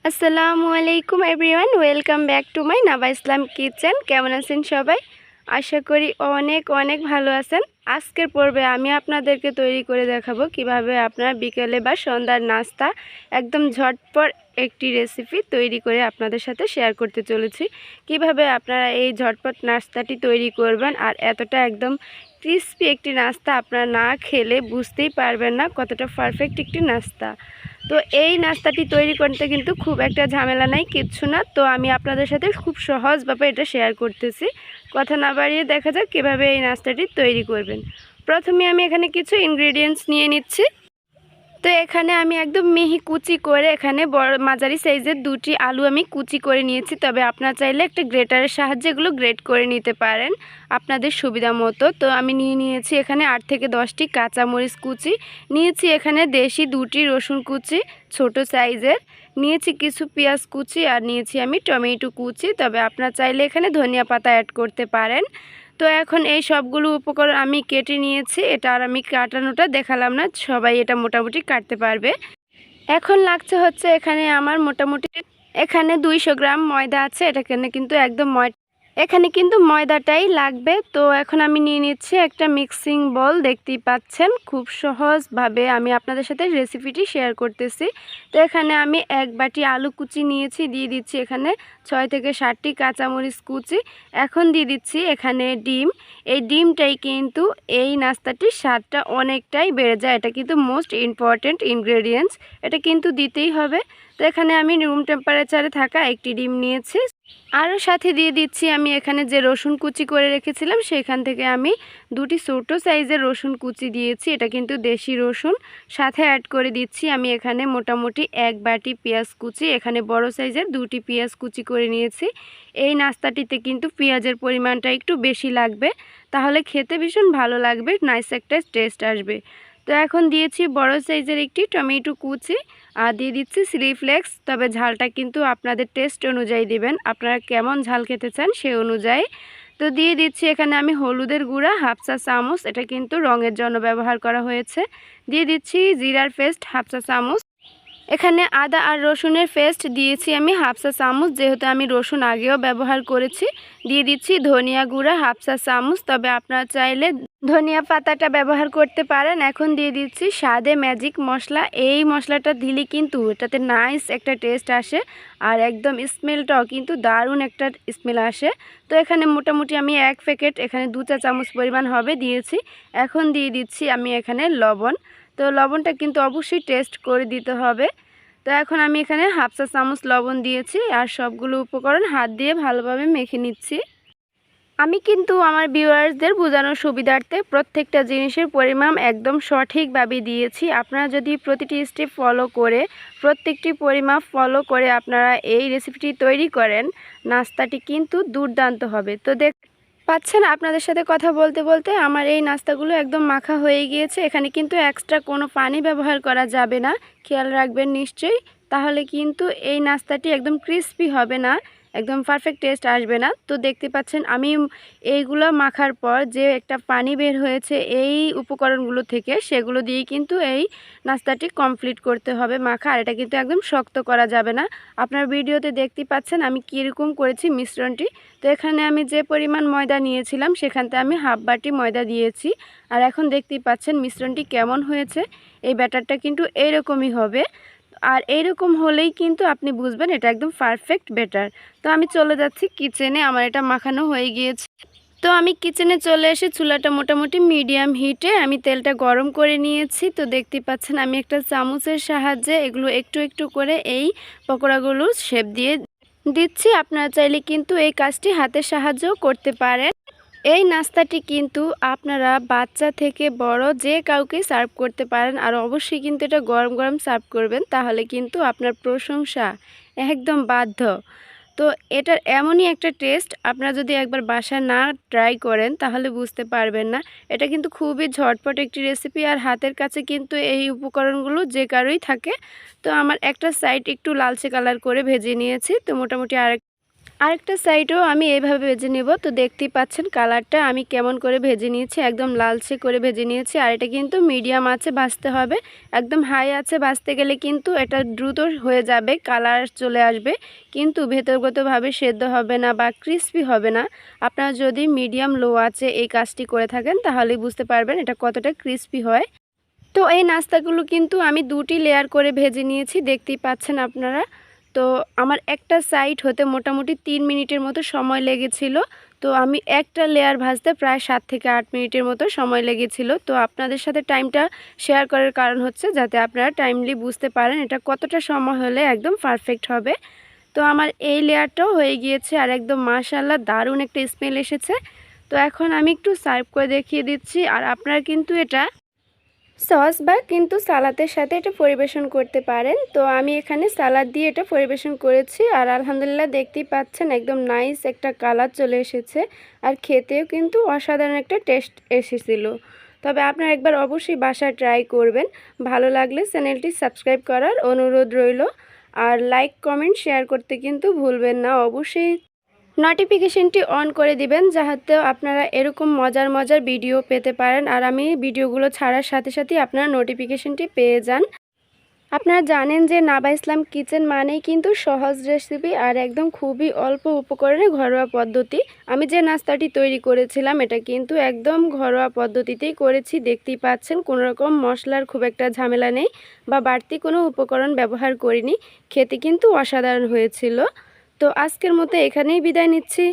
আসসালামু আলাইকুম everyone, welcome back to my Naba Islam kitchen. কেমন আছেন সবাই? আশা করি অনেক অনেক ভালো আছেন। আজকের পর্বে আমি আপনাদেরকে তৈরি করে দেখাবো কিভাবে আপনারা বিকেলে বা সন্ধ্যার নাস্তা একদম ঝটপট একটি রেসিপি তৈরি করে আপনাদের সাথে শেয়ার করতে চলেছি। কিভাবে আপনারা এই ঝটপট নাস্তাটি তৈরি করবেন আর এতটা একদম ক্রিস্পি একটি নাস্তা আপনারা না খেলে বুঝতেই পারবেন না কতটা পারফেক্ট একটি নাস্তা। তো এই নাস্তাটি তৈরি করতে কিন্তু খুব একটা ঝামেলা নাই, কিচ্ছু না। তো আমি আপনাদের সাথে খুব সহজভাবে এটা শেয়ার করতেছি। কথা না বাড়িয়ে দেখা যাক কীভাবে এই নাস্তাটি তৈরি করবেন। প্রথমে আমি এখানে কিছু ইনগ্রেডিয়েন্টস নিয়ে নিচ্ছি। তো এখানে আমি একদম মিহি কুচি করে এখানে বড় মাঝারি সাইজের দুটি আলু আমি কুচি করে নিয়েছি। তবে আপনারা চাইলে একটা গ্রেটারের সাহায্যে এগুলো গ্রেট করে নিতে পারেন আপনাদের সুবিধা মতো। তো আমি নিয়েছি এখানে 8 থেকে 10টি কাঁচামরিচ কুচি, নিয়েছি এখানে দেশি 2টি রসুন কুচি ছোট সাইজের, নিয়েছি কিছু পেঁয়াজ কুচি আর নিয়েছি আমি টমেটো কুচি। তবে আপনারা চাইলে এখানে ধনিয়া পাতা অ্যাড করতে পারেন। তো এখন এই সবগুলো উপকরণ আমি কেটে নিয়েছি। এটা আর আমি কাটানোটা দেখালাম না, সবাই এটা মোটামুটি কাটতে পারবে। এখন লাগছে হচ্ছে এখানে আমার মোটামুটি এখানে 200 গ্রাম ময়দা আছে। এখানে কিন্তু ময়দাটাই লাগবে। তো এখন আমি নিয়ে নিচ্ছি একটা মিক্সিং বল। দেখতেই পাচ্ছেন খুব সহজভাবে আমি আপনাদের সাথে রেসিপিটি শেয়ার করতেছি। তো এখানে আমি 1 বাটি আলু কুচি নিয়েছি, দিয়ে দিচ্ছি এখানে 6 থেকে 7টি কাঁচামরিচ কুচি। এখন দিয়ে দিচ্ছি এখানে ডিম। এই ডিমটাই কিন্তু এই নাস্তাটির স্বাদটা অনেকটাই বেড়ে যায়। এটা কিন্তু মোস্ট ইম্পর্ট্যান্ট ইনগ্রেডিয়েন্টস, এটা কিন্তু দিতেই হবে। তো এখানে আমি রুম টেম্পারেচারে থাকা একটি ডিম নিয়েছি। আরও সাথে দিয়ে দিচ্ছি আমি এখানে যে রসুন কুচি করে রেখেছিলাম সেখান থেকে আমি 2টি ছোটো সাইজের রসুন কুচি দিয়েছি। এটা কিন্তু দেশি রসুন। সাথে অ্যাড করে দিচ্ছি আমি এখানে মোটামুটি 1 বাটি পেঁয়াজ কুচি। এখানে বড় সাইজের 2টি পেঁয়াজ কুচি করে নিয়েছি। এই নাস্তাটিতে কিন্তু পেঁয়াজের পরিমাণটা একটু বেশি লাগবে, তাহলে খেতে ভীষণ ভালো লাগবে, নাইস একটা টেস্ট আসবে। তো এখন দিয়েছি বড় সাইজের একটি টমেটো কুচি আর দিয়ে দিচ্ছি চিলি ফ্লেক্স। তবে ঝালটা কিন্তু আপনাদের টেস্ট অনুযায়ী দিবেন, আপনারা কেমন ঝাল খেতে চান সে অনুযায়ী। তো দিয়ে দিচ্ছি এখানে আমি হলুদের গুঁড়া 1/2 চা চামচ, এটা কিন্তু রঙের জন্য ব্যবহার করা হয়েছে। দিয়ে দিচ্ছি জিরার পেস্ট 1/2 চা চামচ। এখানে আদা আর রসুনের পেস্ট দিয়েছি আমি 1/2 চা চামচ, যেহেতু আমি রসুন আগেও ব্যবহার করেছি। দিয়ে দিচ্ছি ধনিয়া গুঁড়া 1/2 চা চামচ, তবে আপনারা চাইলে ধনিয়া পাতাটা ব্যবহার করতে পারেন। এখন দিয়ে দিচ্ছি স্বাদে ম্যাজিক মশলা। এই মশলাটা দিলে কিন্তু এটাতে নাইস একটা টেস্ট আসে আর একদম স্মেলটাও কিন্তু দারুণ একটা স্মেল আসে। তো এখানে মোটামুটি আমি 1 প্যাকেট, এখানে 2 চা চামচ পরিমাণ হবে দিয়েছি। এখন দিয়ে দিচ্ছি আমি এখানে লবণ। তো লবণটা কিন্তু অবশ্যই টেস্ট করে দিতে হবে। তো এখন আমি এখানে 1/2 চা চামচ লবণ দিয়েছি আর সবগুলো উপকরণ হাত দিয়ে ভালোভাবে মেখে নিচ্ছি। আমি কিন্তু আমার ভিউয়ার্সদের বোঝানোর সুবিধার্থে প্রত্যেকটা জিনিসের পরিমাণ একদম সঠিকভাবে দিয়েছি। আপনারা যদি প্রতিটি স্টেপ ফলো করে প্রত্যেকটি পরিমাপ ফলো করে আপনারা এই রেসিপিটি তৈরি করেন, নাস্তাটি কিন্তু দুর্দান্ত হবে। তো পাচ্ছেন আপনাদের সাথে কথা বলতে বলতে আমার এই নাস্তাগুলো একদম মাখা হয়ে গিয়েছে। এখানে কিন্তু এক্সট্রা কোনো পানি ব্যবহার করা যাবে না, খেয়াল রাখবেন নিশ্চয়ই, তাহলে কিন্তু এই নাস্তাটি একদম ক্রিস্পি হবে না, একদম পারফেক্ট টেস্ট আসবে না। তো দেখতে পাচ্ছেন আমি এইগুলো মাখার পর যে একটা পানি বের হয়েছে এই উপকরণগুলো থেকে, সেগুলো দিয়েই কিন্তু এই নাস্তাটি কমপ্লিট করতে হবে মাখা। আর এটা কিন্তু একদম শক্ত করা যাবে না। আপনার ভিডিওতে দেখতে পাচ্ছেন আমি কীরকম করেছি মিশ্রণটি। তো এখানে আমি যে পরিমাণ ময়দা নিয়েছিলাম সেখানতে আমি 1/2 বাটি ময়দা দিয়েছি। আর এখন দেখতেই পাচ্ছেন মিশ্রণটি কেমন হয়েছে। এই ব্যাটারটা কিন্তু এইরকমই হবে, আর এইরকম হলেই কিন্তু আপনি বুঝবেন এটা একদম পারফেক্ট ব্যাটার। তো আমি চলে যাচ্ছি কিচেনে, আমার এটা মাখানো হয়ে গিয়েছে। তো আমি কিচেনে চলে এসে চুলাটা মোটামুটি মিডিয়াম হিটে আমি তেলটা গরম করে নিয়েছি। তো দেখতেই পাচ্ছেন আমি একটা চামচের সাহায্যে এগুলো একটু একটু করে এই পকোড়াগুলো শেপ দিয়ে দিচ্ছি। আপনারা চাইলে কিন্তু এই কাজটি হাতের সাহায্যেও করতে পারেন। এই নাস্তাটি কিন্তু আপনারা বাচ্চা থেকে বড় যে কাউকে সার্ভ করতে পারেন, আর অবশ্যই কিন্তু এটা গরম গরম সার্ভ করবেন, তাহলে কিন্তু আপনার প্রশংসা একদম বাধ্য। তো এটার এমনই একটা টেস্ট, আপনারা যদি একবার বাসায় না ট্রাই করেন তাহলে বুঝতে পারবেন না। এটা কিন্তু খুবই ঝটপট একটি রেসিপি, আর হাতের কাছে কিন্তু এই উপকরণগুলো যে কারোই থাকে। তো আমার একটা সাইড একটু লালচে কালার করে ভেজে নিয়েছি। তো মোটামুটি আরেকটা সাইডও আমি এইভাবে ভেজে নেব। তো দেখতেই পাচ্ছেন কালারটা আমি কেমন করে ভেজে নিয়েছি, একদম লালচে করে ভেজে নিয়েছি। আর এটা কিন্তু মিডিয়াম আঁচে ভাজতে হবে, একদম হাই আঁচে ভাজতে গেলে কিন্তু এটা দ্রুত হয়ে যাবে, কালার চলে আসবে, কিন্তু ভেতরগতভাবে সেদ্ধ হবে না বা ক্রিস্পি হবে না। আপনারা যদি মিডিয়াম লো আঁচে এই কাজটি করে থাকেন তাহলেই বুঝতে পারবেন এটা কতটা ক্রিস্পি হয়। তো এই নাস্তাগুলো কিন্তু আমি দুটি লেয়ার করে ভেজে নিয়েছি, দেখতেই পাচ্ছেন আপনারা। তো আমার একটা সাইড হতে মোটামুটি 3 মিনিটের মতো সময় লেগেছিল। তো আমি একটা লেয়ার ভাজতে প্রায় 7 থেকে 8 মিনিটের মতো সময় লেগেছিল। তো আপনাদের সাথে টাইমটা শেয়ার করার কারণ হচ্ছে যাতে আপনারা টাইমলি বুঝতে পারেন এটা কতটা সময় হলে একদম পারফেক্ট হবে। তো আমার এই লেয়ারটাও হয়ে গিয়েছে আর একদম মাশাআল্লাহ দারুণ একটা স্মেল এসেছে। তো এখন আমি একটু সার্ভ করে দেখিয়ে দিচ্ছি। আর আপনারা কিন্তু এটা সস বা কিন্তু সালাদের সাথে এটা পরিবেশন করতে পারেন। তো আমি এখানে সালাদ দিয়ে এটা পরিবেশন করেছি আর আলহামদুলিল্লাহ দেখতেই পাচ্ছেন একদম নাইস একটা কালার চলে এসেছে আর খেতেও কিন্তু অসাধারণ একটা টেস্ট এসেছিল। তবে আপনারা একবার অবশ্যই বাসায় ট্রাই করবেন। ভালো লাগলে চ্যানেলটি সাবস্ক্রাইব করার অনুরোধ রইল। আর লাইক কমেন্ট শেয়ার করতে কিন্তু ভুলবেন না। অবশ্যই নোটিফিকেশনটি অন করে দিবেন যাতে আপনারা এরকম মজার মজার ভিডিও পেতে পারেন আর আমি ভিডিওগুলো ছাড়ার সাথে সাথে আপনারা নোটিফিকেশনটি পেয়ে যান। আপনারা জানেন যে নাবা ইসলাম কিচেন মানেই কিন্তু সহজ রেসিপি আর একদম খুবই অল্প উপকরণে ঘরোয়া পদ্ধতি। আমি যে নাস্তাটি তৈরি করেছিলাম এটা কিন্তু একদম ঘরোয়া পদ্ধতিতেই করেছি, দেখতেই পাচ্ছেন কোনো রকম মশলার খুব একটা ঝামেলা নেই বা বাড়তি কোনো উপকরণ ব্যবহার করিনি। খেতে কিন্তু অসাধারণ হয়েছিল। তো আজকের মতো এখানেই বিদায় নিচ্ছি।